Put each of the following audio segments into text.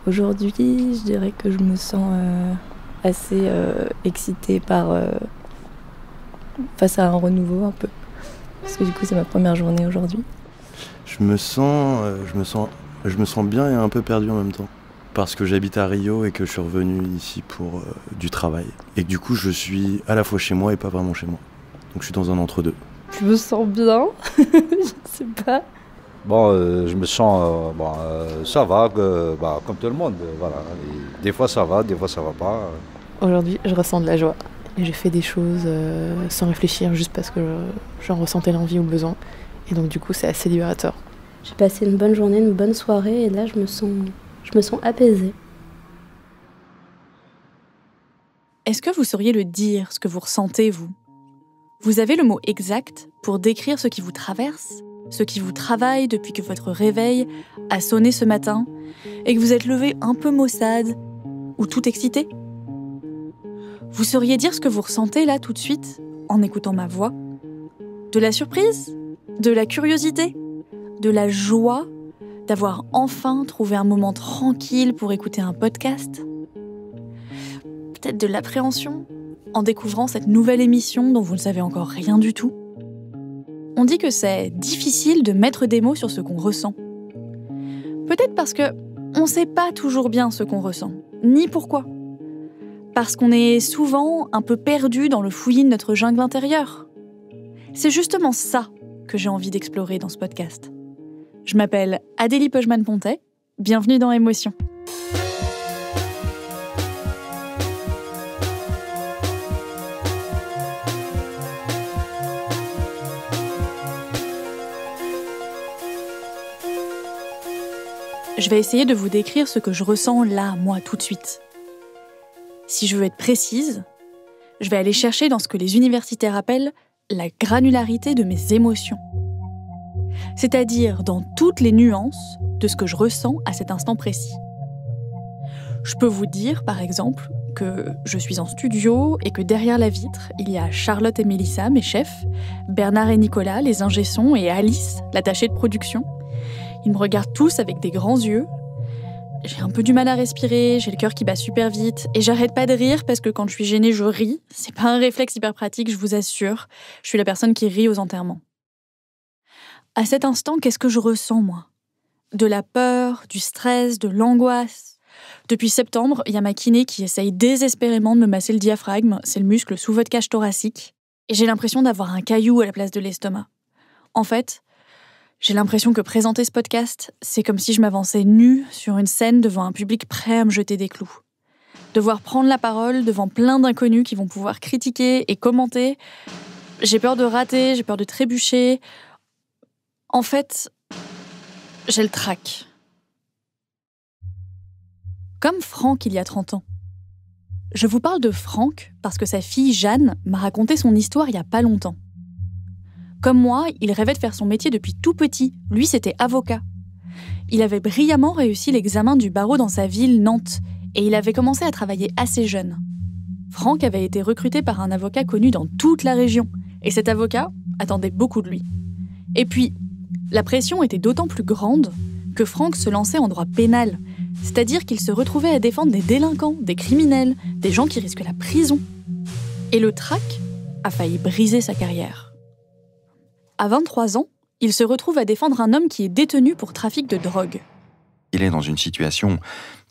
Aujourd'hui, je dirais que je me sens assez excitée face à un renouveau un peu. Parce que du coup, c'est ma première journée aujourd'hui. Je me sens bien et un peu perdu en même temps. Parce que j'habite à Rio et que je suis revenu ici pour du travail. Et que du coup, je suis à la fois chez moi et pas vraiment chez moi. Donc je suis dans un entre-deux. Je me sens bien, je sais pas. Je me sens, ça va, comme tout le monde, voilà. Et des fois ça va, des fois ça va pas. Aujourd'hui, je ressens de la joie. Et j'ai fait des choses sans réfléchir, juste parce que j'en ressentais l'envie ou le besoin. Et donc du coup, c'est assez libérateur. J'ai passé une bonne journée, une bonne soirée, et là, je me sens apaisée. Est-ce que vous sauriez le dire, ce que vous ressentez, vous ? Vous avez le mot exact pour décrire ce qui vous traverse, ce qui vous travaille depuis que votre réveil a sonné ce matin et que vous êtes levé un peu maussade ou tout excité ? Vous sauriez dire ce que vous ressentez là tout de suite en écoutant ma voix ? De la surprise ? De la curiosité ? De la joie d'avoir enfin trouvé un moment tranquille pour écouter un podcast ? Peut-être de l'appréhension en découvrant cette nouvelle émission dont vous ne savez encore rien du tout ? On dit que c'est difficile de mettre des mots sur ce qu'on ressent. Peut-être parce que on ne sait pas toujours bien ce qu'on ressent, ni pourquoi. Parce qu'on est souvent un peu perdu dans le fouillis de notre jungle intérieure. C'est justement ça que j'ai envie d'explorer dans ce podcast. Je m'appelle Adélie Pojman-Pontet, bienvenue dans Émotion. Je vais essayer de vous décrire ce que je ressens là, moi, tout de suite. Si je veux être précise, je vais aller chercher dans ce que les universitaires appellent la granularité de mes émotions. C'est-à-dire dans toutes les nuances de ce que je ressens à cet instant précis. Je peux vous dire, par exemple, que je suis en studio et que derrière la vitre, il y a Charlotte et Mélissa, mes chefs, Bernard et Nicolas, les ingé-sons, et Alice, l'attachée de production. Ils me regardent tous avec des grands yeux. J'ai un peu du mal à respirer, j'ai le cœur qui bat super vite, et j'arrête pas de rire parce que quand je suis gênée, je ris. C'est pas un réflexe hyper pratique, je vous assure. Je suis la personne qui rit aux enterrements. À cet instant, qu'est-ce que je ressens, moi ? De la peur, du stress, de l'angoisse. Depuis septembre, il y a ma kiné qui essaye désespérément de me masser le diaphragme, c'est le muscle sous votre cage thoracique, et j'ai l'impression d'avoir un caillou à la place de l'estomac. En fait, j'ai l'impression que présenter ce podcast, c'est comme si je m'avançais nue sur une scène devant un public prêt à me jeter des clous. Devoir prendre la parole devant plein d'inconnus qui vont pouvoir critiquer et commenter. J'ai peur de rater, j'ai peur de trébucher. En fait, j'ai le trac. Comme Franck il y a 30 ans. Je vous parle de Franck parce que sa fille Jeanne m'a raconté son histoire il y a pas longtemps. Comme moi, il rêvait de faire son métier depuis tout petit. Lui, c'était avocat. Il avait brillamment réussi l'examen du barreau dans sa ville, Nantes, et il avait commencé à travailler assez jeune. Franck avait été recruté par un avocat connu dans toute la région, et cet avocat attendait beaucoup de lui. Et puis, la pression était d'autant plus grande que Franck se lançait en droit pénal, c'est-à-dire qu'il se retrouvait à défendre des délinquants, des criminels, des gens qui risquent la prison. Et le trac a failli briser sa carrière. À 23 ans, il se retrouve à défendre un homme qui est détenu pour trafic de drogue. Il est dans une situation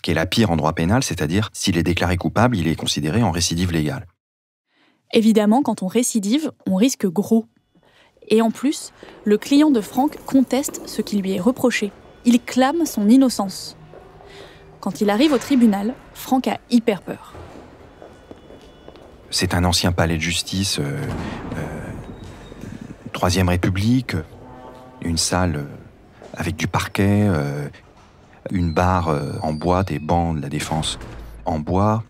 qui est la pire en droit pénal, c'est-à-dire s'il est déclaré coupable, il est considéré en récidive légale. Évidemment, quand on récidive, on risque gros. Et en plus, le client de Franck conteste ce qui lui est reproché. Il clame son innocence. Quand il arrive au tribunal, Franck a hyper peur. C'est un ancien palais de justice, Troisième République, une salle avec du parquet, une barre en bois, des bancs de la défense en bois,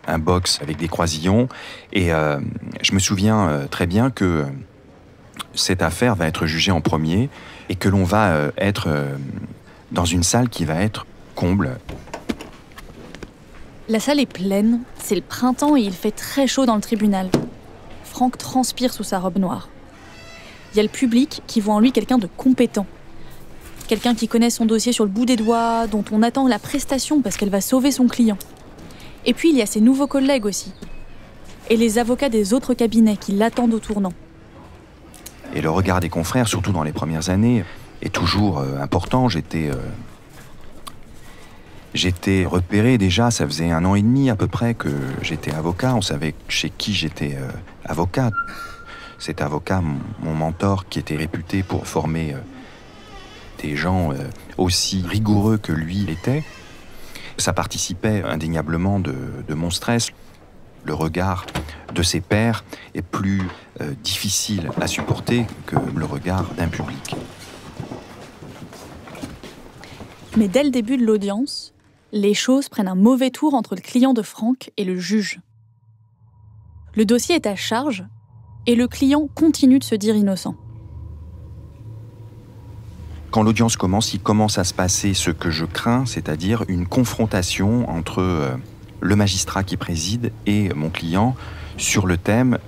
un box avec des croisillons. Et je me souviens très bien que cette affaire va être jugée en premier et que l'on va être dans une salle qui va être comble. La salle est pleine, c'est le printemps et il fait très chaud dans le tribunal. Franck transpire sous sa robe noire. Il y a le public qui voit en lui quelqu'un de compétent. Quelqu'un qui connaît son dossier sur le bout des doigts, dont on attend la prestation parce qu'elle va sauver son client. Et puis il y a ses nouveaux collègues aussi. Et les avocats des autres cabinets qui l'attendent au tournant. Et le regard des confrères, surtout dans les premières années, est toujours important. J'étais repéré déjà, ça faisait 1 an et demi à peu près que j'étais avocat. On savait chez qui j'étais avocat. Cet avocat, mon mentor, qui était réputé pour former des gens aussi rigoureux que lui l'était, ça participait indéniablement de mon stress. Le regard de ses pairs est plus difficile à supporter que le regard d'un public. Mais dès le début de l'audience, les choses prennent un mauvais tour entre le client de Franck et le juge. Le dossier est à charge et le client continue de se dire innocent. Quand l'audience commence, il commence à se passer ce que je crains, c'est-à-dire une confrontation entre le magistrat qui préside et mon client sur le thème.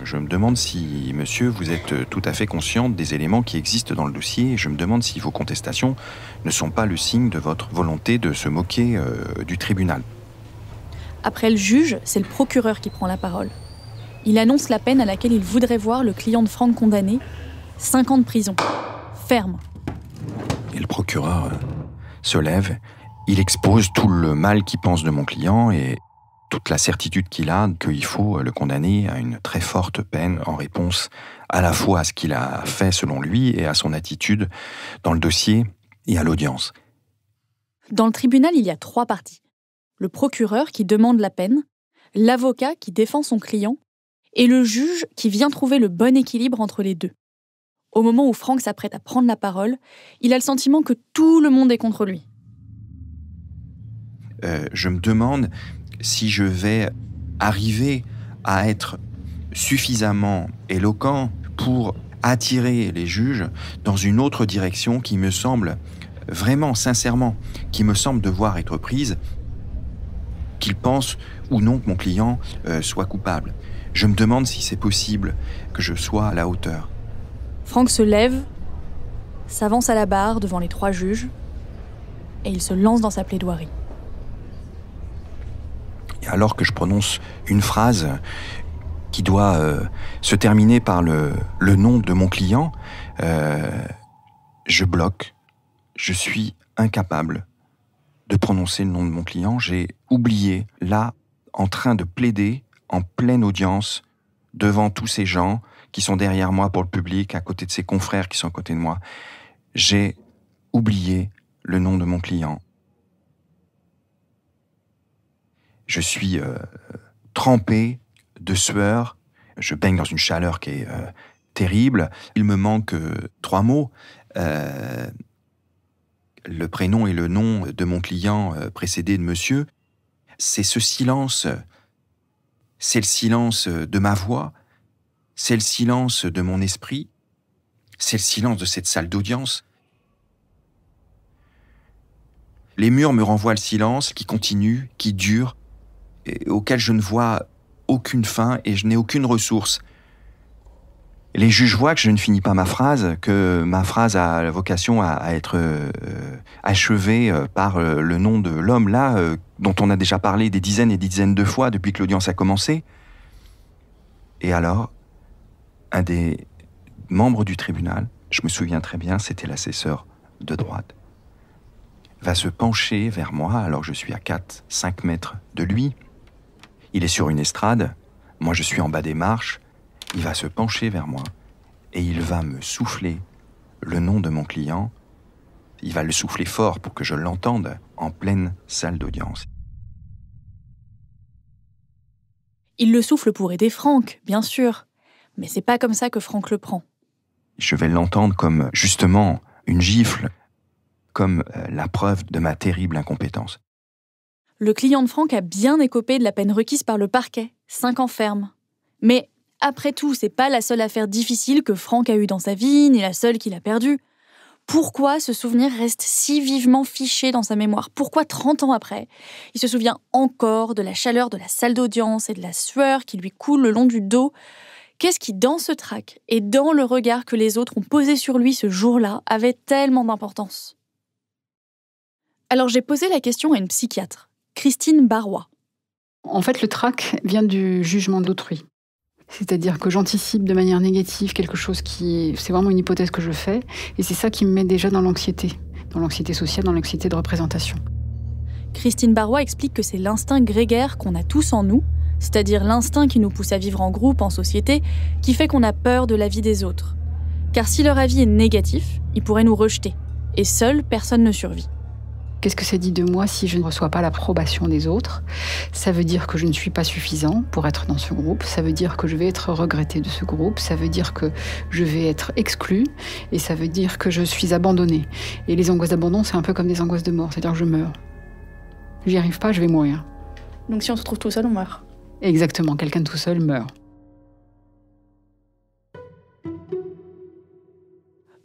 Je me demande si, monsieur, vous êtes tout à fait conscient des éléments qui existent dans le dossier. Je me demande si vos contestations ne sont pas le signe de votre volonté de se moquer du tribunal. Après le juge, c'est le procureur qui prend la parole. Il annonce la peine à laquelle il voudrait voir le client de Franck condamné, 5 ans de prison, ferme. Et le procureur se lève, il expose tout le mal qu'il pense de mon client et toute la certitude qu'il a qu'il faut le condamner à une très forte peine en réponse à la fois à ce qu'il a fait selon lui et à son attitude dans le dossier et à l'audience. Dans le tribunal, il y a 3 parties. Le procureur qui demande la peine, l'avocat qui défend son client et le juge qui vient trouver le bon équilibre entre les deux. Au moment où Franck s'apprête à prendre la parole, il a le sentiment que tout le monde est contre lui. Je me demande si je vais arriver à être suffisamment éloquent pour attirer les juges dans une autre direction qui me semble vraiment, sincèrement, qui me semble devoir être prise, qu'ils pensent ou non que mon client soit coupable. Je me demande si c'est possible que je sois à la hauteur. Franck se lève, s'avance à la barre devant les 3 juges et il se lance dans sa plaidoirie. Et alors que je prononce une phrase qui doit se terminer par le nom de mon client, je bloque. Je suis incapable de prononcer le nom de mon client. J'ai oublié, là, en train de plaider, en pleine audience, devant tous ces gens qui sont derrière moi pour le public, à côté de ses confrères qui sont à côté de moi. J'ai oublié le nom de mon client. Je suis trempé de sueur, je baigne dans une chaleur qui est terrible. Il me manque 3 mots. Le prénom et le nom de mon client précédé de monsieur. C'est ce silence, c'est le silence de ma voix, c'est le silence de mon esprit, c'est le silence de cette salle d'audience. Les murs me renvoient le silence qui continue, qui dure, et auquel je ne vois aucune fin et je n'ai aucune ressource. Les juges voient que je ne finis pas ma phrase, que ma phrase a la vocation à être achevée par le nom de l'homme là, dont on a déjà parlé des dizaines et des dizaines de fois depuis que l'audience a commencé. Et alors, un des membres du tribunal, je me souviens très bien, c'était l'assesseur de droite, va se pencher vers moi alors que je suis à 4-5 mètres de lui. Il est sur une estrade, moi je suis en bas des marches. Il va se pencher vers moi et il va me souffler le nom de mon client. Il va le souffler fort pour que je l'entende en pleine salle d'audience. Il le souffle pour aider Franck, bien sûr, mais c'est pas comme ça que Franck le prend. Je vais l'entendre comme, justement, une gifle, comme la preuve de ma terrible incompétence. Le client de Franck a bien écopé de la peine requise par le parquet, 5 ans ferme. Mais après tout, c'est pas la seule affaire difficile que Franck a eue dans sa vie, ni la seule qu'il a perdue. Pourquoi ce souvenir reste si vivement fiché dans sa mémoire? Pourquoi 30 ans après, il se souvient encore de la chaleur de la salle d'audience et de la sueur qui lui coule le long du dos? Qu'est-ce qui, dans ce track et dans le regard que les autres ont posé sur lui ce jour-là, avait tellement d'importance ? Alors j'ai posé la question à une psychiatre, Christine Barrois. En fait, le trac vient du jugement d'autrui. C'est-à-dire que j'anticipe de manière négative quelque chose c'est vraiment une hypothèse que je fais, et c'est ça qui me met déjà dans l'anxiété sociale, dans l'anxiété de représentation. Christine Barrois explique que c'est l'instinct grégaire qu'on a tous en nous, c'est-à-dire l'instinct qui nous pousse à vivre en groupe, en société, qui fait qu'on a peur de l'avis des autres. Car si leur avis est négatif, ils pourraient nous rejeter, et seul, personne ne survit. Qu'est-ce que ça dit de moi si je ne reçois pas l'approbation des autres ? Ça veut dire que je ne suis pas suffisant pour être dans ce groupe, ça veut dire que je vais être regretté de ce groupe, ça veut dire que je vais être exclu, et ça veut dire que je suis abandonnée. Et les angoisses d'abandon, c'est un peu comme des angoisses de mort, c'est-à-dire que je meurs. J'y arrive pas, je vais mourir. Donc si on se trouve tout seul, on meurt. Exactement, quelqu'un tout seul meurt.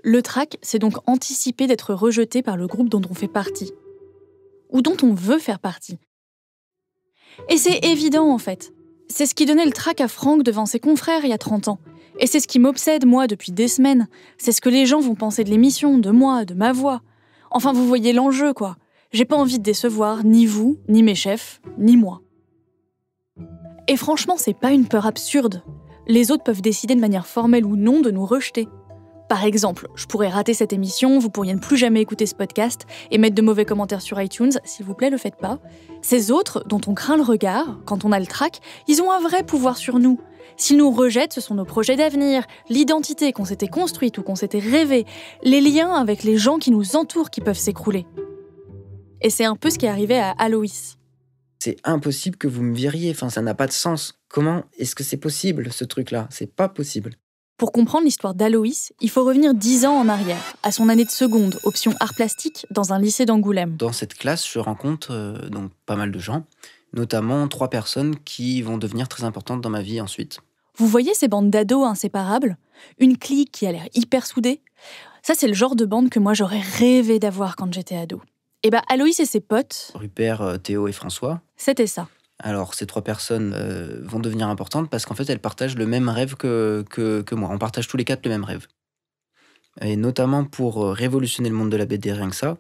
Le trac, c'est donc anticiper d'être rejeté par le groupe dont on fait partie. Ou dont on veut faire partie. Et c'est évident en fait. C'est ce qui donnait le trac à Franck devant ses confrères il y a 30 ans. Et c'est ce qui m'obsède moi depuis des semaines. C'est ce que les gens vont penser de l'émission, de moi, de ma voix. Enfin vous voyez l'enjeu quoi. J'ai pas envie de décevoir ni vous, ni mes chefs, ni moi. Et franchement, c'est pas une peur absurde. Les autres peuvent décider de manière formelle ou non de nous rejeter. Par exemple, je pourrais rater cette émission, vous pourriez ne plus jamais écouter ce podcast et mettre de mauvais commentaires sur iTunes, s'il vous plaît, le faites pas. Ces autres, dont on craint le regard, quand on a le trac, ils ont un vrai pouvoir sur nous. S'ils nous rejettent, ce sont nos projets d'avenir, l'identité qu'on s'était construite ou qu'on s'était rêvée, les liens avec les gens qui nous entourent qui peuvent s'écrouler. Et c'est un peu ce qui est arrivé à Aloïs. C'est impossible que vous me viriez, enfin ça n'a pas de sens. Comment est-ce que c'est possible ce truc-là ? C'est pas possible. Pour comprendre l'histoire d'Aloïs, il faut revenir 10 ans en arrière, à son année de seconde, option art plastique, dans un lycée d'Angoulême. Dans cette classe, je rencontre donc pas mal de gens, notamment 3 personnes qui vont devenir très importantes dans ma vie ensuite. Vous voyez ces bandes d'ados inséparables ? Une clique qui a l'air hyper soudée ? Ça, c'est le genre de bande que moi j'aurais rêvé d'avoir quand j'étais ado. Et Aloïs et ses potes... Rupert, Théo et François. C'était ça. Alors, ces 3 personnes vont devenir importantes parce qu'en fait, elles partagent le même rêve que moi. On partage tous les 4 le même rêve. Et notamment pour révolutionner le monde de la BD, rien que ça.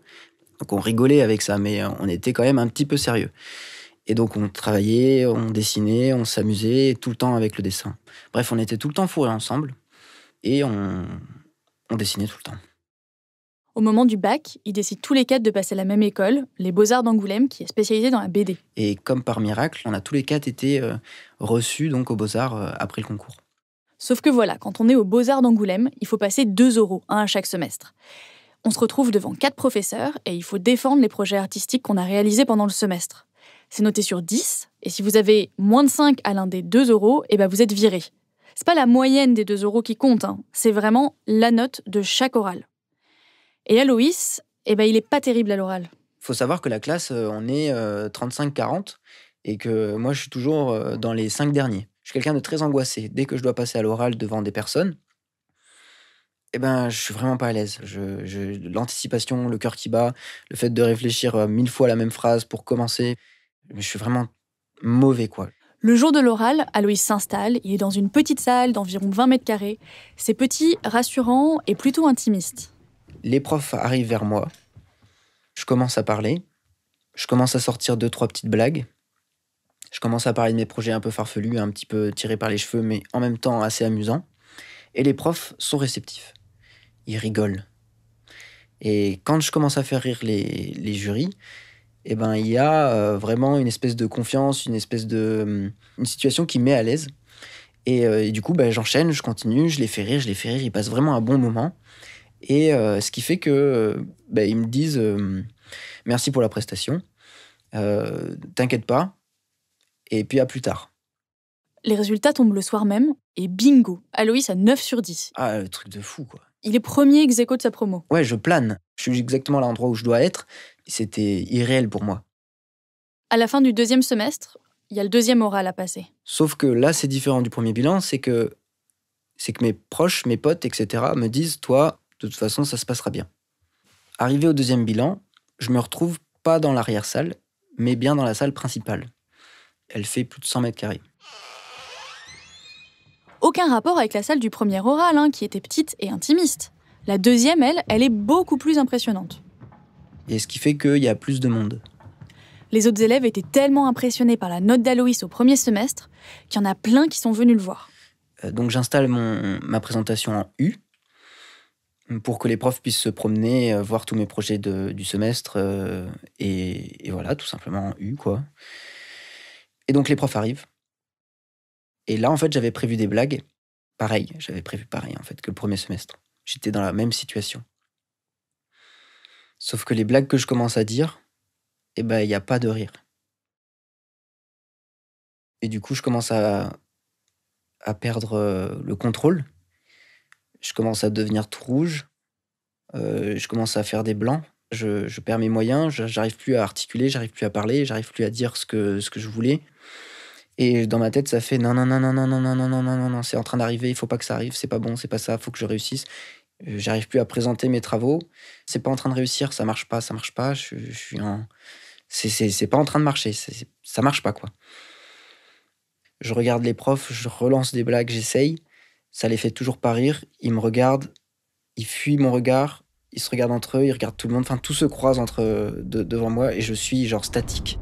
Donc, on rigolait avec ça, mais on était quand même un petit peu sérieux. Et donc, on travaillait, on dessinait, on s'amusait tout le temps avec le dessin. Bref, on était tout le temps fourrés ensemble et on dessinait tout le temps. Au moment du bac, ils décident tous les 4 de passer à la même école, les Beaux-Arts d'Angoulême, qui est spécialisée dans la BD. Et comme par miracle, on a tous les 4 été reçus donc, aux Beaux-Arts après le concours. Sauf que voilà, quand on est aux Beaux-Arts d'Angoulême, il faut passer 2 €, un à chaque semestre. On se retrouve devant 4 professeurs et il faut défendre les projets artistiques qu'on a réalisés pendant le semestre. C'est noté sur 10, et si vous avez moins de 5 à l'un des 2 €, vous êtes viré. C'est pas la moyenne des 2 € qui compte, c'est vraiment la note de chaque oral. Et Aloïs, il est pas terrible à l'oral. Faut savoir que la classe, on est 35-40 et que moi, je suis toujours dans les 5 derniers. Je suis quelqu'un de très angoissé. Dès que je dois passer à l'oral devant des personnes, je suis vraiment pas à l'aise. L'anticipation, le cœur qui bat, le fait de réfléchir 1000 fois la même phrase pour commencer, je suis vraiment mauvais, quoi. Le jour de l'oral, Aloïs s'installe, il est dans une petite salle d'environ 20 mètres carrés. C'est petit, rassurant et plutôt intimiste. Les profs arrivent vers moi, je commence à parler, je commence à sortir 2-3 petites blagues, je commence à parler de mes projets un peu farfelus, un petit peu tirés par les cheveux, mais en même temps assez amusants. Et les profs sont réceptifs, ils rigolent. Et quand je commence à faire rire les jurys, il y a vraiment une espèce de confiance, une situation qui me met à l'aise. Et du coup, j'enchaîne, je continue, je les fais rire, ils passent vraiment un bon moment. Et ce qui fait que ils me disent merci pour la prestation, t'inquiète pas, et puis à plus tard. Les résultats tombent le soir même, et bingo, Aloïs a 9 sur 10. Ah, le truc de fou, quoi. Il est premier ex-aequo de sa promo. Ouais, je plane. Je suis exactement à l'endroit où je dois être. C'était irréel pour moi. À la fin du 2e semestre, il y a le 2e oral à passer. Sauf que là, c'est différent du premier bilan, c'est que mes proches, mes potes, etc. me disent, toi, de toute façon, ça se passera bien. Arrivé au 2e bilan, je me retrouve pas dans l'arrière-salle, mais bien dans la salle principale. Elle fait plus de 100 mètres carrés. aucun rapport avec la salle du premier oral, qui était petite et intimiste. La deuxième, elle est beaucoup plus impressionnante. Et ce qui fait qu'il y a plus de monde. Les autres élèves étaient tellement impressionnés par la note d'Aloïs au premier semestre qu'il y en a plein qui sont venus le voir. Donc j'installe ma présentation en U pour que les profs puissent se promener, voir tous mes projets du semestre et voilà, tout simplement en U, quoi. Et donc les profs arrivent. Et là, en fait, j'avais prévu des blagues. Pareil, j'avais prévu pareil, en fait, que le premier semestre. J'étais dans la même situation. Sauf que les blagues que je commence à dire, il n'y a pas de rire. Et du coup, je commence à perdre le contrôle. Je commence à devenir tout rouge. Je commence à faire des blancs. Je perds mes moyens. J'arrive plus à articuler, j'arrive plus à parler, j'arrive plus à dire ce que je voulais. Et dans ma tête, ça fait non, c'est en train d'arriver, il faut pas que ça arrive, c'est pas bon, c'est pas ça, faut que je réussisse. J'arrive plus à présenter mes travaux. C'est pas en train de réussir, ça marche pas. Je suis en... C'est pas en train de marcher, ça marche pas, quoi. Je regarde les profs, je relance des blagues, j'essaye. Ça les fait toujours pas rire. Ils me regardent, ils fuient mon regard, ils se regardent entre eux, ils regardent tout le monde. Enfin, tout se croise devant moi et je suis genre statique.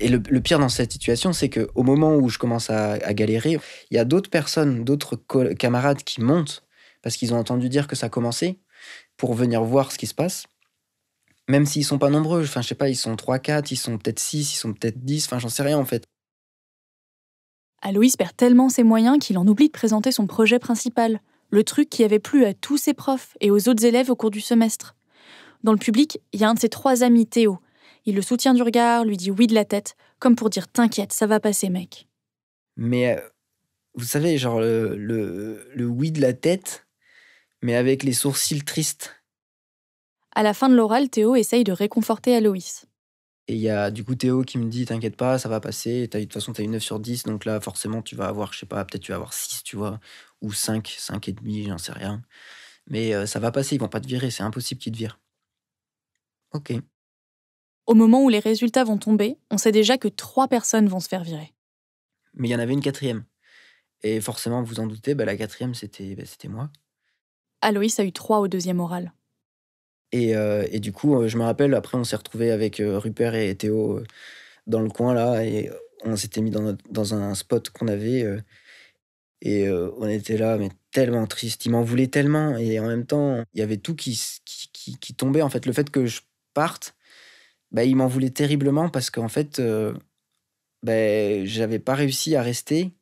Et le pire dans cette situation, c'est qu'au moment où je commence à galérer, il y a d'autres personnes, d'autres camarades qui montent parce qu'ils ont entendu dire que ça commençait pour venir voir ce qui se passe. Même s'ils sont pas nombreux, enfin, je sais pas, ils sont 3, 4, ils sont peut-être 6, ils sont peut-être 10, enfin, j'en sais rien en fait. Aloïs perd tellement ses moyens qu'il en oublie de présenter son projet principal, le truc qui avait plu à tous ses profs et aux autres élèves au cours du semestre. Dans le public, il y a un de ses 3 amis, Théo. Il le soutient du regard, lui dit oui de la tête, comme pour dire « T'inquiète, ça va passer, mec ». Mais vous savez, genre le oui de la tête, mais avec les sourcils tristes. À la fin de l'oral, Théo essaye de réconforter Aloïs. Et il y a du coup Théo qui me dit « T'inquiète pas, ça va passer, de toute façon t'as une 9 sur 10, donc là forcément tu vas avoir, je sais pas, peut-être tu vas avoir 6, tu vois, ou 5 et demi, j'en sais rien. Mais ça va passer, ils vont pas te virer, c'est impossible qu'ils te virent. » Ok. Au moment où les résultats vont tomber, on sait déjà que 3 personnes vont se faire virer. Mais il y en avait une 4e. Et forcément, vous en doutez, la 4e, c'était moi. Aloïs a eu 3 au deuxième oral. Et du coup, je me rappelle, après, on s'est retrouvés avec Rupert et Théo dans le coin, là, et on s'était mis dans un spot qu'on avait, et on était là, mais tellement triste. Ils m'en voulaient tellement, et en même temps, il y avait tout qui tombait, en fait. Le fait que je parte, ils m'en voulaient terriblement, parce qu'en fait, j'avais pas réussi à rester,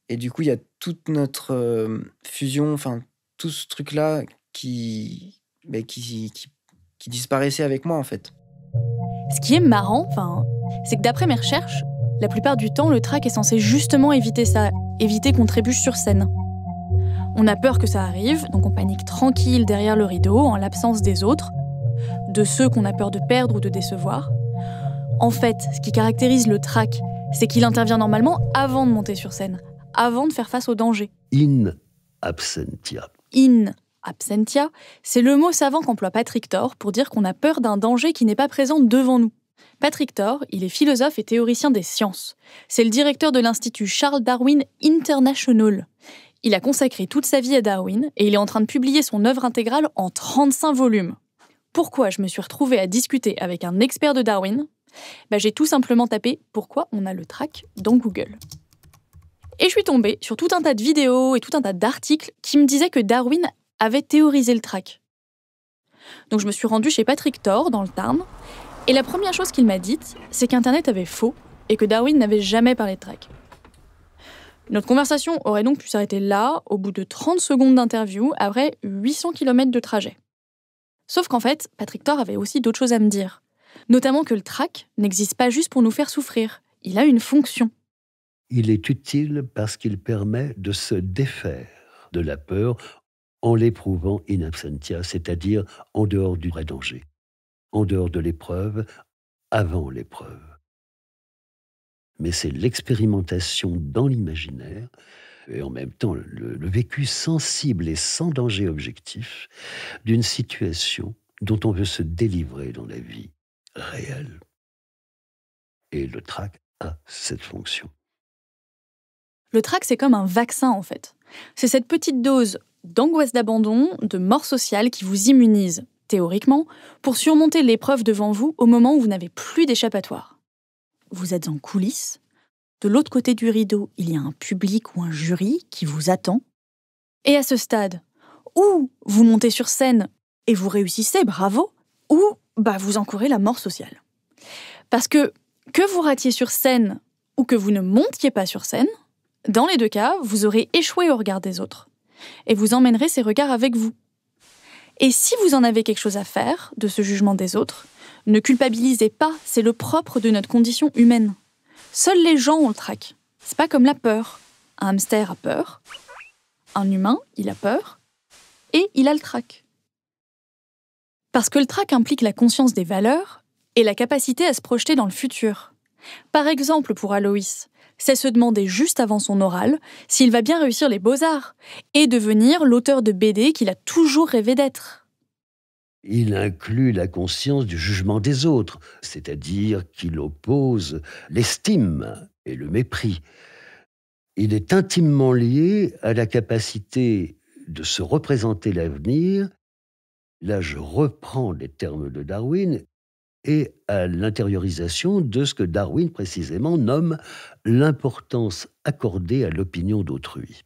et du coup, il y a toute notre fusion, enfin, tout ce truc-là qui disparaissait avec moi, en fait. Ce qui est marrant, c'est que d'après mes recherches, la plupart du temps, le trac est censé justement éviter ça, éviter qu'on trébuche sur scène. On a peur que ça arrive, donc on panique tranquille derrière le rideau, en l'absence des autres, de ceux qu'on a peur de perdre ou de décevoir. En fait, ce qui caractérise le trac, c'est qu'il intervient normalement avant de monter sur scène, avant de faire face au danger. In absentia. In absentia, c'est le mot savant qu'emploie Patrick Thor pour dire qu'on a peur d'un danger qui n'est pas présent devant nous. Patrick Thor, il est philosophe et théoricien des sciences. C'est le directeur de l'Institut Charles Darwin International. Il a consacré toute sa vie à Darwin et il est en train de publier son œuvre intégrale en 35 volumes. Pourquoi je me suis retrouvée à discuter avec un expert de Darwin ? J'ai tout simplement tapé « Pourquoi on a le trac ?» dans Google. Et je suis tombée sur tout un tas de vidéos et tout un tas d'articles qui me disaient que Darwin avait théorisé le trac. Donc je me suis rendue chez Patrick Thor, dans le Tarn, et la première chose qu'il m'a dite, c'est qu'Internet avait faux et que Darwin n'avait jamais parlé de trac. Notre conversation aurait donc pu s'arrêter là, au bout de 30 secondes d'interview, après 800 km de trajet. Sauf qu'en fait, Patrick Thor avait aussi d'autres choses à me dire. Notamment que le trac n'existe pas juste pour nous faire souffrir. Il a une fonction. Il est utile parce qu'il permet de se défaire de la peur en l'éprouvant in absentia, c'est-à-dire en dehors du vrai danger, en dehors de l'épreuve, avant l'épreuve. Mais c'est l'expérimentation dans l'imaginaire et en même temps le vécu sensible et sans danger objectif d'une situation dont on veut se délivrer dans la vie réelle. Et le trac a cette fonction. Le trac, c'est comme un vaccin en fait. C'est cette petite dose d'angoisse d'abandon, de mort sociale qui vous immunise, théoriquement, pour surmonter l'épreuve devant vous au moment où vous n'avez plus d'échappatoire. Vous êtes en coulisses. De l'autre côté du rideau, il y a un public ou un jury qui vous attend. Et à ce stade, ou vous montez sur scène et vous réussissez, bravo, ou vous encourez la mort sociale. Parce que vous ratiez sur scène ou que vous ne montiez pas sur scène, dans les deux cas, vous aurez échoué au regard des autres. Et vous emmènerez ces regards avec vous. Et si vous en avez quelque chose à faire de ce jugement des autres, ne culpabilisez pas, c'est le propre de notre condition humaine. Seuls les gens ont le trac. C'est pas comme la peur. Un hamster a peur, un humain, il a peur, et il a le trac. Parce que le trac implique la conscience des valeurs et la capacité à se projeter dans le futur. Par exemple, pour Aloïs, c'est se demander juste avant son oral s'il va bien réussir les beaux-arts et devenir l'auteur de BD qu'il a toujours rêvé d'être. Il inclut la conscience du jugement des autres, c'est-à-dire qu'il oppose l'estime et le mépris. Il est intimement lié à la capacité de se représenter l'avenir. Là, je reprends les termes de Darwin, et à l'intériorisation de ce que Darwin précisément nomme l'importance accordée à l'opinion d'autrui.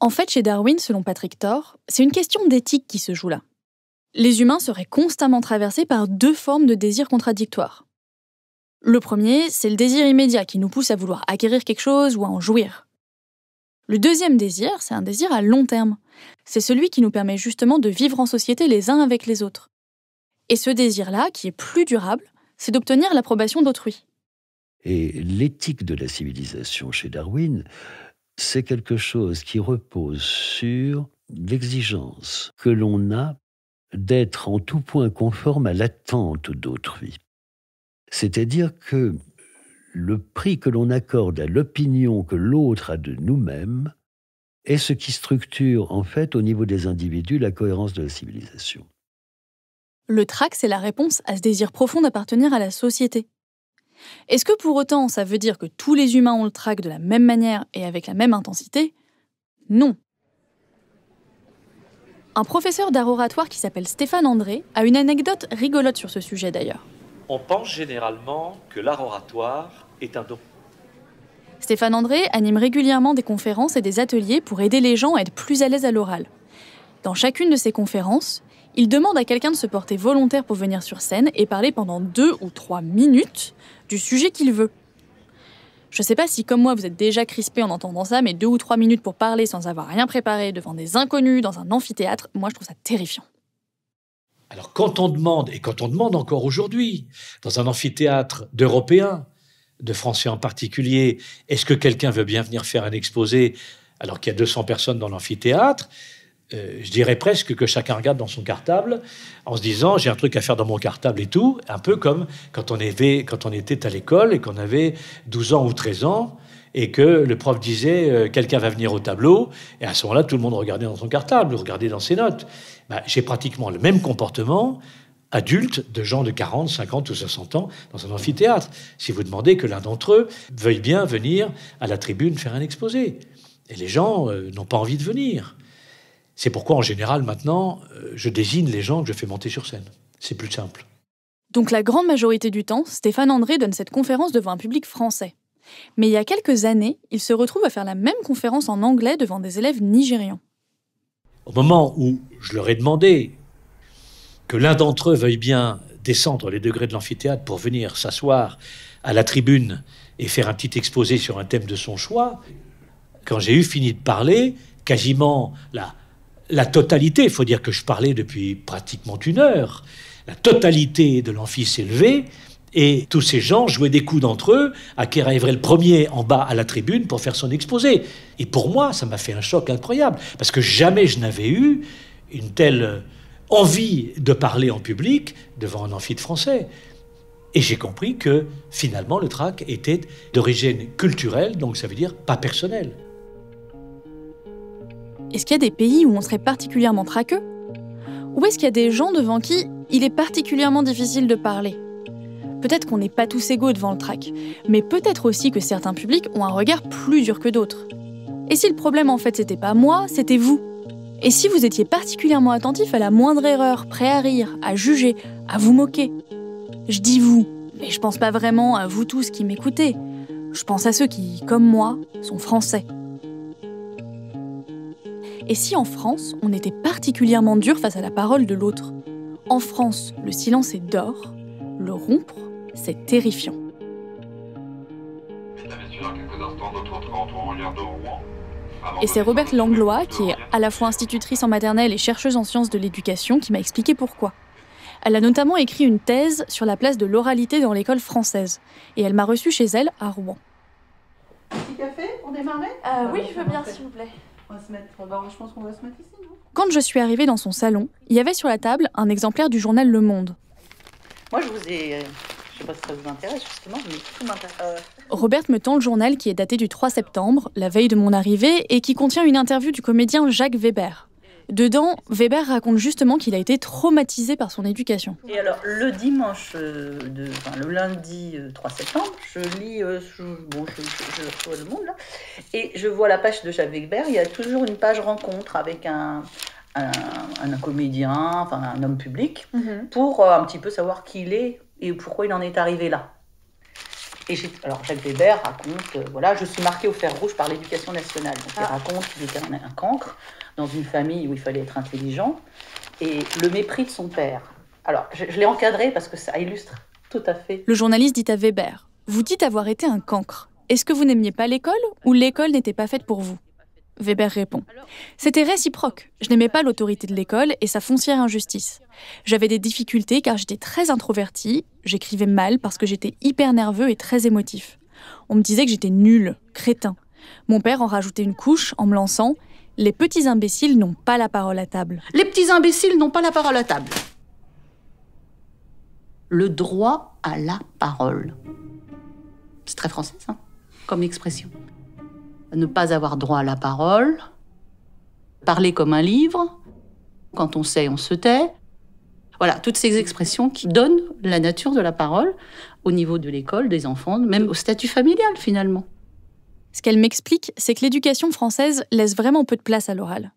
En fait, chez Darwin, selon Patrick Thor, c'est une question d'éthique qui se joue là. Les humains seraient constamment traversés par deux formes de désirs contradictoires. Le premier, c'est le désir immédiat qui nous pousse à vouloir acquérir quelque chose ou à en jouir. Le deuxième désir, c'est un désir à long terme. C'est celui qui nous permet justement de vivre en société les uns avec les autres. Et ce désir-là, qui est plus durable, c'est d'obtenir l'approbation d'autrui. Et l'éthique de la civilisation chez Darwin, c'est quelque chose qui repose sur l'exigence que l'on a d'être en tout point conforme à l'attente d'autrui. C'est-à-dire que le prix que l'on accorde à l'opinion que l'autre a de nous-mêmes est ce qui structure en fait au niveau des individus la cohérence de la civilisation. Le trac, c'est la réponse à ce désir profond d'appartenir à la société. Est-ce que pour autant, ça veut dire que tous les humains ont le trac de la même manière et avec la même intensité ? Non. Un professeur d'art oratoire qui s'appelle Stéphane André a une anecdote rigolote sur ce sujet d'ailleurs. On pense généralement que l'art oratoire est un don. Stéphane André anime régulièrement des conférences et des ateliers pour aider les gens à être plus à l'aise à l'oral. Dans chacune de ces conférences, il demande à quelqu'un de se porter volontaire pour venir sur scène et parler pendant 2 ou 3 minutes du sujet qu'il veut. Je sais pas si, comme moi, vous êtes déjà crispé en entendant ça, mais 2 ou 3 minutes pour parler sans avoir rien préparé devant des inconnus dans un amphithéâtre, moi je trouve ça terrifiant. Alors quand on demande, et quand on demande encore aujourd'hui, dans un amphithéâtre d'Européens, de Français en particulier, est-ce que quelqu'un veut bien venir faire un exposé alors qu'il y a 200 personnes dans l'amphithéâtre ? Je dirais presque que chacun regarde dans son cartable en se disant j'ai un truc à faire dans mon cartable et tout, un peu comme quand on était à l'école et qu'on avait 12 ans ou 13 ans et que le prof disait quelqu'un va venir au tableau, et à ce moment-là tout le monde regardait dans son cartable, regardait dans ses notes. J'ai pratiquement le même comportement adulte de gens de 40, 50 ou 60 ans dans un amphithéâtre. Si vous demandez que l'un d'entre eux veuille bien venir à la tribune faire un exposé. Et les gens n'ont pas envie de venir. C'est pourquoi, en général, maintenant, je désigne les gens que je fais monter sur scène. C'est plus simple. Donc la grande majorité du temps, Stéphane André donne cette conférence devant un public français. Mais il y a quelques années, il se retrouve à faire la même conférence en anglais devant des élèves nigérians. Au moment où je leur ai demandé que l'un d'entre eux veuille bien descendre les degrés de l'amphithéâtre pour venir s'asseoir à la tribune et faire un petit exposé sur un thème de son choix, quand j'ai eu fini de parler, quasiment la totalité, il faut dire que je parlais depuis pratiquement 1 heure, la totalité de l'amphi s'est levée et tous ces gens jouaient des coups d'entre eux à qui arriverait le premier en bas à la tribune pour faire son exposé. Et pour moi, ça m'a fait un choc incroyable parce que jamais je n'avais eu une telle envie de parler en public devant un amphi de français. Et j'ai compris que finalement le trac était d'origine culturelle, donc ça veut dire pas personnel. Est-ce qu'il y a des pays où on serait particulièrement traqueux ? Ou est-ce qu'il y a des gens devant qui il est particulièrement difficile de parler ? Peut-être qu'on n'est pas tous égaux devant le trac, mais peut-être aussi que certains publics ont un regard plus dur que d'autres. Et si le problème en fait c'était pas moi, c'était vous? Et si vous étiez particulièrement attentif à la moindre erreur, prêt à rire, à juger, à vous moquer? Je dis vous, mais je pense pas vraiment à vous tous qui m'écoutez. Je pense à ceux qui, comme moi, sont français. Et si en France, on était particulièrement dur face à la parole de l'autre? En France, le silence est d'or, le rompre, c'est terrifiant. Et c'est Roberte Langlois, qui est à la fois institutrice en maternelle et chercheuse en sciences de l'éducation, qui m'a expliqué pourquoi. Elle a notamment écrit une thèse sur la place de l'oralité dans l'école française. Et elle m'a reçue chez elle, à Rouen. Petit café pour démarrer Oui, je veux bien, s'il vous plaît. On va se mettre... je pense qu'on va se mettre ici, non? Quand je suis arrivée dans son salon, il y avait sur la table un exemplaire du journal Le Monde. Moi, je vous ai... Je sais pas si ça vous intéresse, justement, mais tout m'intéresse. Roberte me tend le journal qui est daté du 3 septembre, la veille de mon arrivée, et qui contient une interview du comédien Jacques Weber. Dedans, Weber raconte justement qu'il a été traumatisé par son éducation. Et alors, le dimanche, le lundi 3 septembre, je lis, je reçois Le Monde, là, et je vois la page de Jacques Weber, il y a toujours une page rencontre avec un comédien, enfin un homme public, pour un petit peu savoir qui il est et pourquoi il en est arrivé là. Alors Jacques Weber raconte, je suis marqué au fer rouge par l'éducation nationale. Donc il raconte qu'il était un cancre dans une famille où il fallait être intelligent et le mépris de son père. Alors je l'ai encadré parce que ça illustre tout à fait. Le journaliste dit à Weber, vous dites avoir été un cancre. Est-ce que vous n'aimiez pas l'école ou l'école n'était pas faite pour vous? Weber répond, c'était réciproque. Je n'aimais pas l'autorité de l'école et sa foncière injustice. J'avais des difficultés car j'étais très introvertie, j'écrivais mal parce que j'étais hyper nerveux et très émotif. On me disait que j'étais nul, crétin. Mon père en rajoutait une couche en me lançant « Les petits imbéciles n'ont pas la parole à table ». Les petits imbéciles n'ont pas la parole à table. Le droit à la parole. C'est très français, ça, comme expression. Ne pas avoir droit à la parole, parler comme un livre, quand on sait, on se tait. Voilà, toutes ces expressions qui donnent la nature de la parole au niveau de l'école, des enfants, même au statut familial finalement. Ce qu'elle m'explique, c'est que l'éducation française laisse vraiment peu de place à l'oral.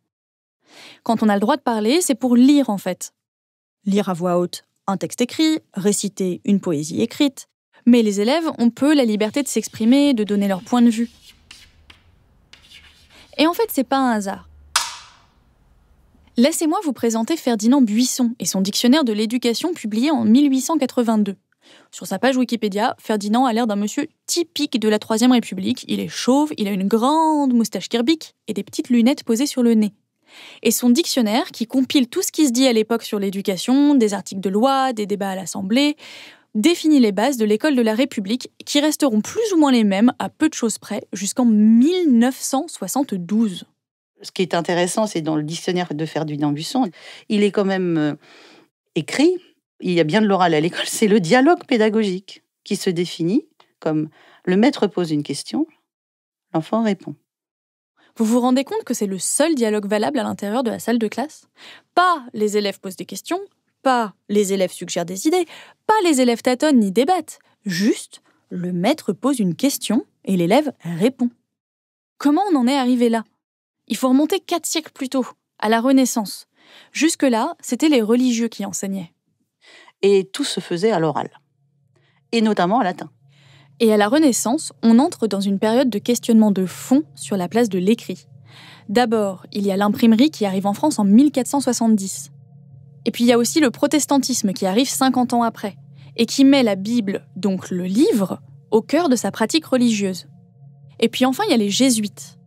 Quand on a le droit de parler, c'est pour lire en fait. Lire à voix haute un texte écrit, réciter une poésie écrite. Mais les élèves ont peu la liberté de s'exprimer, de donner leur point de vue. Et en fait, c'est pas un hasard. Laissez-moi vous présenter Ferdinand Buisson et son dictionnaire de l'éducation publié en 1882. Sur sa page Wikipédia, Ferdinand a l'air d'un monsieur typique de la Troisième République. Il est chauve, il a une grande moustache kirbique et des petites lunettes posées sur le nez. Et son dictionnaire, qui compile tout ce qui se dit à l'époque sur l'éducation, des articles de loi, des débats à l'Assemblée, définit les bases de l'école de la République, qui resteront plus ou moins les mêmes, à peu de choses près, jusqu'en 1972. Ce qui est intéressant, c'est dans le dictionnaire de Ferdinand Buisson, il est quand même écrit, il y a bien de l'oral à l'école, c'est le dialogue pédagogique qui se définit comme le maître pose une question, l'enfant répond. Vous vous rendez compte que c'est le seul dialogue valable à l'intérieur de la salle de classe? Pas les élèves posent des questions, pas les élèves suggèrent des idées, pas les élèves tâtonnent ni débattent. Juste, le maître pose une question et l'élève répond. Comment on en est arrivé là? Il faut remonter 4 siècles plus tôt, à la Renaissance. Jusque-là, c'était les religieux qui enseignaient. Et tout se faisait à l'oral, et notamment en latin. Et à la Renaissance, on entre dans une période de questionnement de fond sur la place de l'écrit. D'abord, il y a l'imprimerie qui arrive en France en 1470. Et puis il y a aussi le protestantisme qui arrive 50 ans après, et qui met la Bible, donc le livre, au cœur de sa pratique religieuse. Et puis enfin, il y a les jésuites.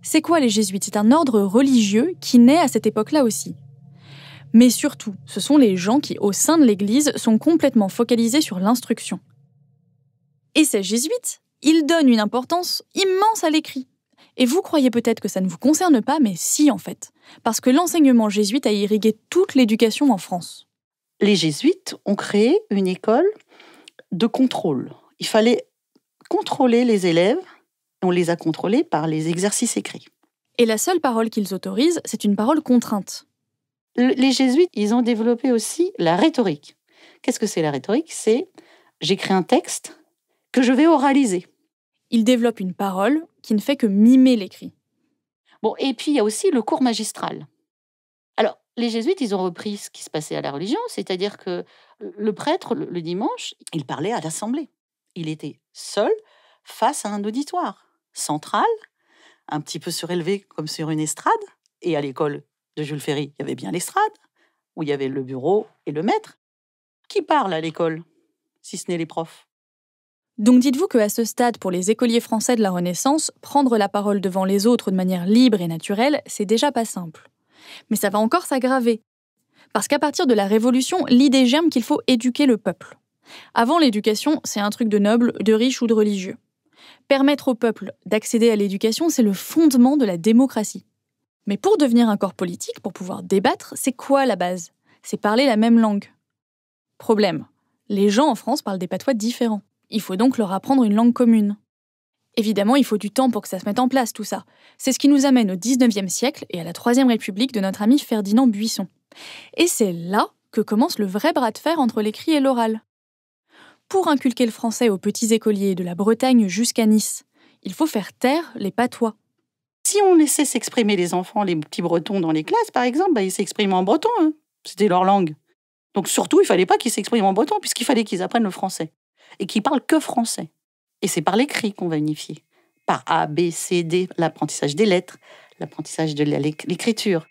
C'est quoi les jésuites? C'est un ordre religieux qui naît à cette époque-là aussi. Mais surtout, ce sont les gens qui, au sein de l'Église, sont complètement focalisés sur l'instruction. Et ces jésuites, ils donnent une importance immense à l'écrit. Et vous croyez peut-être que ça ne vous concerne pas, mais si en fait. Parce que l'enseignement jésuite a irrigué toute l'éducation en France. Les jésuites ont créé une école de contrôle. Il fallait contrôler les élèves, et on les a contrôlés par les exercices écrits. Et la seule parole qu'ils autorisent, c'est une parole contrainte. Les jésuites, ils ont développé aussi la rhétorique. Qu'est-ce que c'est la rhétorique? C'est j'écris un texte que je vais oraliser. Il développe une parole qui ne fait que mimer l'écrit. Bon, et puis il y a aussi le cours magistral. Alors, les jésuites, ils ont repris ce qui se passait à la religion, c'est-à-dire que le prêtre, le dimanche, il parlait à l'assemblée. Il était seul face à un auditoire central, un petit peu surélevé comme sur une estrade. Et à l'école de Jules Ferry, il y avait bien l'estrade, où il y avait le bureau et le maître. Qui parle à l'école, si ce n'est les profs? Donc dites-vous qu'à ce stade, pour les écoliers français de la Renaissance, prendre la parole devant les autres de manière libre et naturelle, c'est déjà pas simple. Mais ça va encore s'aggraver. Parce qu'à partir de la Révolution, l'idée germe qu'il faut éduquer le peuple. Avant, l'éducation, c'est un truc de noble, de riche ou de religieux. Permettre au peuple d'accéder à l'éducation, c'est le fondement de la démocratie. Mais pour devenir un corps politique, pour pouvoir débattre, c'est quoi la base? C'est parler la même langue. Problème, les gens en France parlent des patois différents. Il faut donc leur apprendre une langue commune. Évidemment, il faut du temps pour que ça se mette en place, tout ça. C'est ce qui nous amène au XIXe siècle et à la Troisième République de notre ami Ferdinand Buisson. Et c'est là que commence le vrai bras de fer entre l'écrit et l'oral. Pour inculquer le français aux petits écoliers de la Bretagne jusqu'à Nice, il faut faire taire les patois. Si on laissait s'exprimer les enfants, les petits bretons dans les classes, par exemple, ils s'exprimaient en breton. C'était leur langue. Donc surtout, il ne fallait pas qu'ils s'expriment en breton, puisqu'il fallait qu'ils apprennent le français. Et qu'ils parlent que français. Et c'est par l'écrit qu'on va unifier. Par A, B, C, D, l'apprentissage des lettres, l'apprentissage de l'écriture.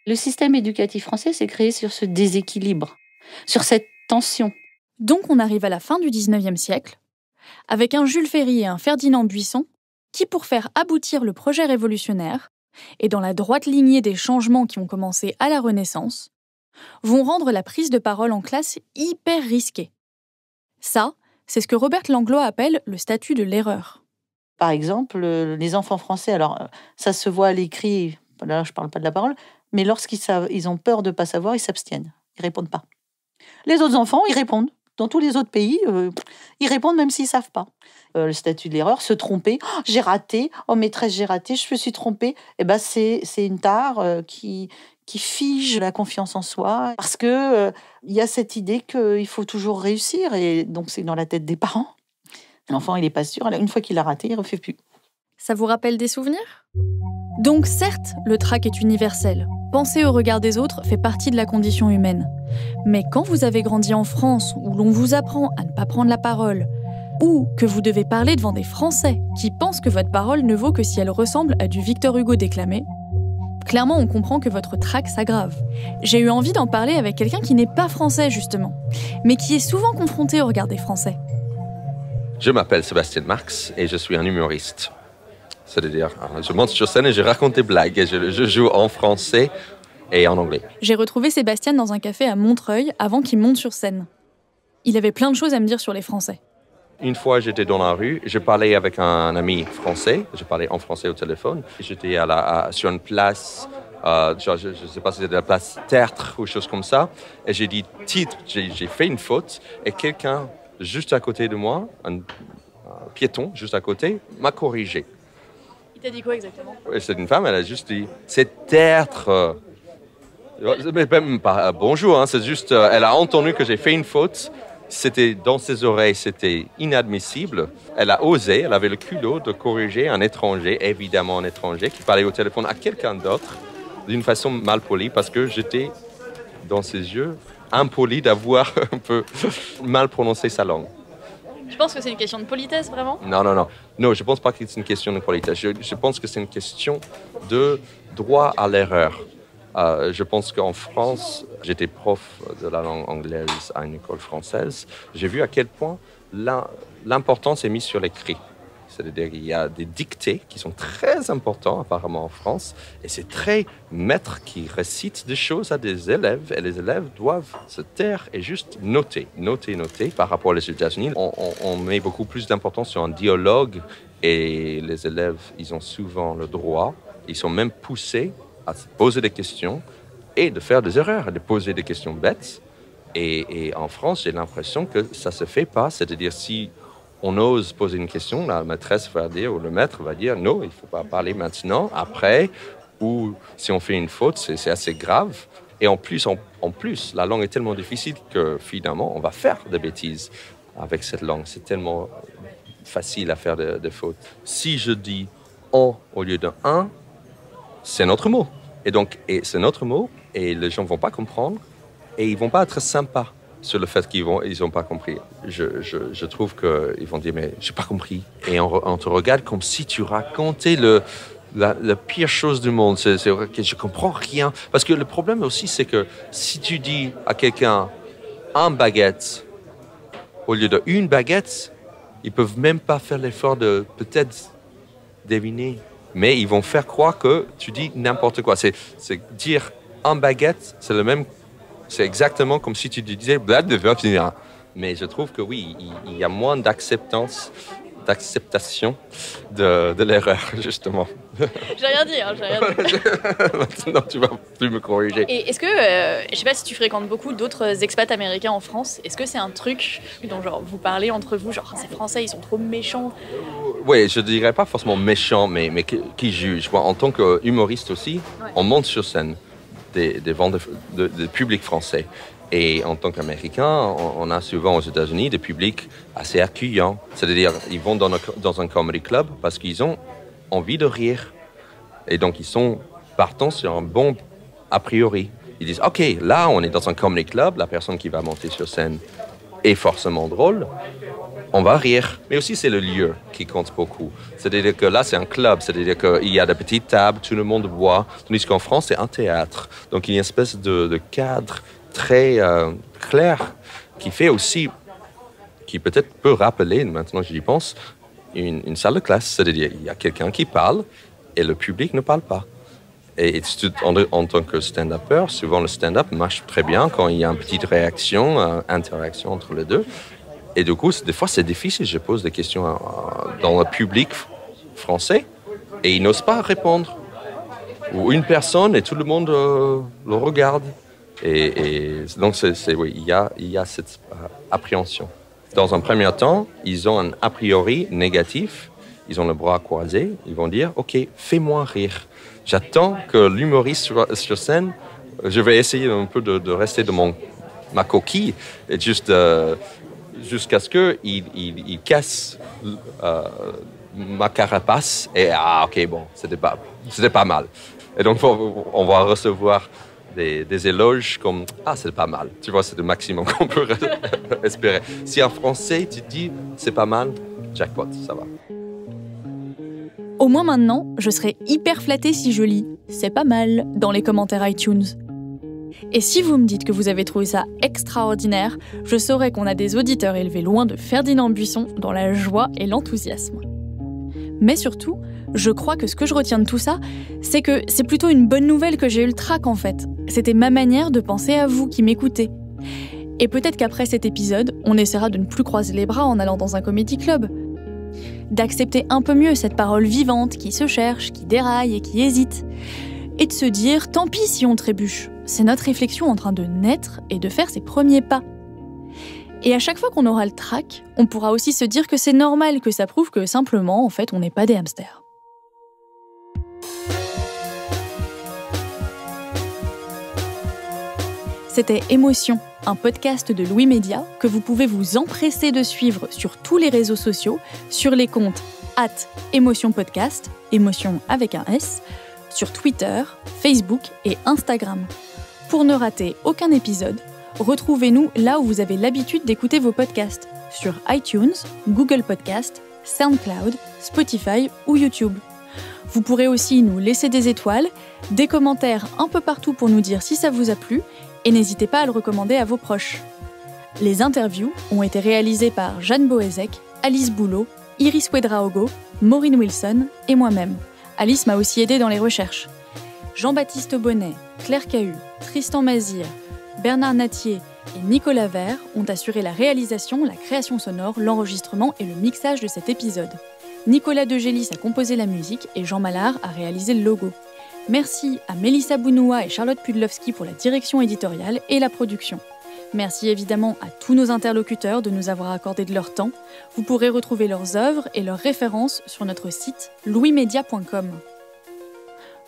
Le système éducatif français s'est créé sur ce déséquilibre, sur cette tension. Donc on arrive à la fin du XIXe siècle, avec un Jules Ferry et un Ferdinand Buisson, qui, pour faire aboutir le projet révolutionnaire, et dans la droite lignée des changements qui ont commencé à la Renaissance, vont rendre la prise de parole en classe hyper risquée. Ça, c'est ce que Robert Langlois appelle le statut de l'erreur. Par exemple, les enfants français, alors ça se voit à l'écrit, là je ne parle pas de la parole, mais lorsqu'ils ont peur de ne pas savoir, ils s'abstiennent, ils ne répondent pas. Les autres enfants, ils répondent. Dans tous les autres pays, ils répondent même s'ils ne savent pas. Le statut de l'erreur, se tromper, oh, j'ai raté, oh maîtresse, j'ai raté, je me suis trompée. Eh ben, c'est une tare qui fige la confiance en soi, parce que y a cette idée qu'il faut toujours réussir, et donc c'est dans la tête des parents. L'enfant, il n'est pas sûr, une fois qu'il a raté, il ne refait plus. Ça vous rappelle des souvenirs? Donc certes, le trac est universel. Penser au regard des autres fait partie de la condition humaine. Mais quand vous avez grandi en France, où l'on vous apprend à ne pas prendre la parole, ou que vous devez parler devant des Français qui pensent que votre parole ne vaut que si elle ressemble à du Victor Hugo déclamé, clairement on comprend que votre trac s'aggrave. J'ai eu envie d'en parler avec quelqu'un qui n'est pas français justement, mais qui est souvent confronté au regard des Français. Je m'appelle Sébastien Marx et je suis un humoriste. C'est-à-dire, je monte sur scène et je raconte des blagues et je joue en français et en anglais. J'ai retrouvé Sébastien dans un café à Montreuil avant qu'il monte sur scène. Il avait plein de choses à me dire sur les Français. Une fois, j'étais dans la rue, je parlais avec un ami français, je parlais en français au téléphone. J'étais sur une place, je ne sais pas si c'était la place Tertre ou chose comme ça, et j'ai dit titre, j'ai fait une faute, et quelqu'un juste à côté de moi, un piéton juste à côté, m'a corrigé. Il t'a dit quoi exactement? C'est une femme, elle a juste dit c'est Tertre. Mais même pas bonjour, hein, c'est juste, elle a entendu que j'ai fait une faute. C'était dans ses oreilles, c'était inadmissible. Elle a osé, elle avait le culot de corriger un étranger, évidemment un étranger, qui parlait au téléphone à quelqu'un d'autre d'une façon mal polie, parce que j'étais, dans ses yeux, impoli d'avoir un peu mal prononcé sa langue. Je pense que c'est une question de politesse, vraiment? Non, je ne pense pas que c'est une question de politesse. Je pense que c'est une question de droit à l'erreur. Je pense qu'en France, j'étais prof de la langue anglaise à une école française. J'ai vu à quel point l'importance est mise sur l'écrit. C'est-à-dire qu'il y a des dictées qui sont très importants apparemment en France. Et c'est très maître qui récite des choses à des élèves. Et les élèves doivent se taire et juste noter. Par rapport aux États-Unis, on met beaucoup plus d'importance sur un dialogue. Et les élèves, ils ont souvent le droit. Ils sont même poussés à se poser des questions et de faire des erreurs, de poser des questions bêtes. Et en France, j'ai l'impression que ça ne se fait pas. C'est-à-dire, si on ose poser une question, la maîtresse va dire, ou le maître va dire, non, il ne faut pas parler maintenant, après, ou si on fait une faute, c'est assez grave. Et en plus, la langue est tellement difficile que finalement, on va faire des bêtises. avec cette langue. C'est tellement facile à faire des fautes. Si je dis « on » au lieu de « un », c'est un autre mot. Et c'est un autre mot, et les gens ne vont pas comprendre, et ils ne vont pas être sympas sur le fait qu'ils n'ont pas compris. Je trouve qu'ils vont dire « mais je n'ai pas compris ». Et on te regarde comme si tu racontais la pire chose du monde. C'est que je ne comprends rien. Parce que le problème aussi, c'est que si tu dis à quelqu'un « un baguette » au lieu de « une baguette », ils ne peuvent même pas faire l'effort de peut-être deviner. Mais ils vont faire croire que tu dis n'importe quoi. C'est dire un baguette, c'est exactement comme si tu disais blablabla. Mais je trouve que oui, il y a moins d'acceptation de l'erreur, justement. J'ai rien dit, j'ai rien dit. Maintenant, tu vas plus me corriger. Et est-ce que, je sais pas si tu fréquentes beaucoup d'autres expats américains en France, est-ce que c'est un truc dont genre, vous parlez entre vous, genre ces Français, ils sont trop méchants? Oui, je dirais pas forcément méchant, mais qui juge. Moi, en tant qu'humoriste aussi, on monte sur scène des vents de public français. Et en tant qu'Américain, on a souvent aux États-Unis des publics assez accueillants. C'est-à-dire, ils vont dans un comedy club parce qu'ils ont envie de rire. Et donc, ils sont partants sur un bon a priori. Ils disent, OK, là, on est dans un comedy club, la personne qui va monter sur scène est forcément drôle, on va rire. Mais aussi, c'est le lieu qui compte beaucoup. C'est-à-dire que là, c'est un club, c'est-à-dire qu'il y a des petites tables, tout le monde boit, tandis qu'en France, c'est un théâtre. Donc, il y a une espèce de cadre très clair qui fait aussi, qui peut-être peut rappeler, maintenant que j'y pense, une salle de classe. C'est-à-dire qu'il y a quelqu'un qui parle et le public ne parle pas. Et en tant que stand-upper, souvent le stand-up marche très bien quand il y a une petite réaction, interaction entre les deux. Et du coup, des fois, c'est difficile. Je pose des questions dans le public français et ils n'osent pas répondre. Ou une personne et tout le monde le regarde. Et donc, oui, il y a cette appréhension. Dans un premier temps, ils ont un a priori négatif. Ils ont le bras croisé. Ils vont dire, OK, fais-moi rire. J'attends que l'humoriste sur scène, je vais essayer un peu de rester dans ma coquille et jusqu'à ce qu'il casse ma carapace. Et OK, bon, c'était pas mal. Et donc, on va recevoir des éloges comme « Ah, c'est pas mal ». Tu vois, c'est le maximum qu'on peut espérer. Si en français, tu dis « C'est pas mal », jackpot, ça va. Au moins maintenant, je serais hyper flattée si je lis « C'est pas mal » dans les commentaires iTunes. Et si vous me dites que vous avez trouvé ça extraordinaire, je saurai qu'on a des auditeurs élevés loin de Ferdinand Buisson dans la joie et l'enthousiasme. Mais surtout, je crois que ce que je retiens de tout ça, c'est que c'est plutôt une bonne nouvelle que j'ai eu le trac en fait. C'était ma manière de penser à vous qui m'écoutez. Et peut-être qu'après cet épisode, on essaiera de ne plus croiser les bras en allant dans un comedy club. D'accepter un peu mieux cette parole vivante qui se cherche, qui déraille et qui hésite. Et de se dire, tant pis si on trébuche. C'est notre réflexion en train de naître et de faire ses premiers pas. Et à chaque fois qu'on aura le trac, on pourra aussi se dire que c'est normal, que ça prouve que simplement, en fait, on n'est pas des hamsters. C'était Émotion, un podcast de Louis Média que vous pouvez vous empresser de suivre sur tous les réseaux sociaux, sur les comptes @émotionpodcast, émotion avec un S, sur Twitter, Facebook et Instagram. Pour ne rater aucun épisode, retrouvez-nous là où vous avez l'habitude d'écouter vos podcasts, sur iTunes, Google Podcast, SoundCloud, Spotify ou YouTube. Vous pourrez aussi nous laisser des étoiles, des commentaires un peu partout pour nous dire si ça vous a plu, et n'hésitez pas à le recommander à vos proches. Les interviews ont été réalisées par Jeanne Boézek, Alice Boulot, Iris Ouedraogo, Maureen Wilson et moi-même. Alice m'a aussi aidée dans les recherches. Jean-Baptiste Bonnet, Claire Cahu, Tristan Mazir, Bernard Natier et Nicolas Vert ont assuré la réalisation, la création sonore, l'enregistrement et le mixage de cet épisode. Nicolas Degélis a composé la musique et Jean Mallard a réalisé le logo. Merci à Mélissa Bounoua et Charlotte Pudlowski pour la direction éditoriale et la production. Merci évidemment à tous nos interlocuteurs de nous avoir accordé de leur temps. Vous pourrez retrouver leurs œuvres et leurs références sur notre site louismedia.com.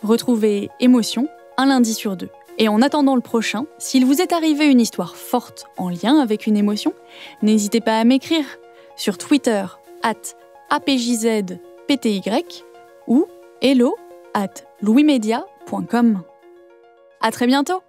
Retrouvez Émotion un lundi sur 2. Et en attendant le prochain, s'il vous est arrivé une histoire forte en lien avec une émotion, n'hésitez pas à m'écrire sur Twitter @apjzpty ou hello@louismedia.com. À très bientôt!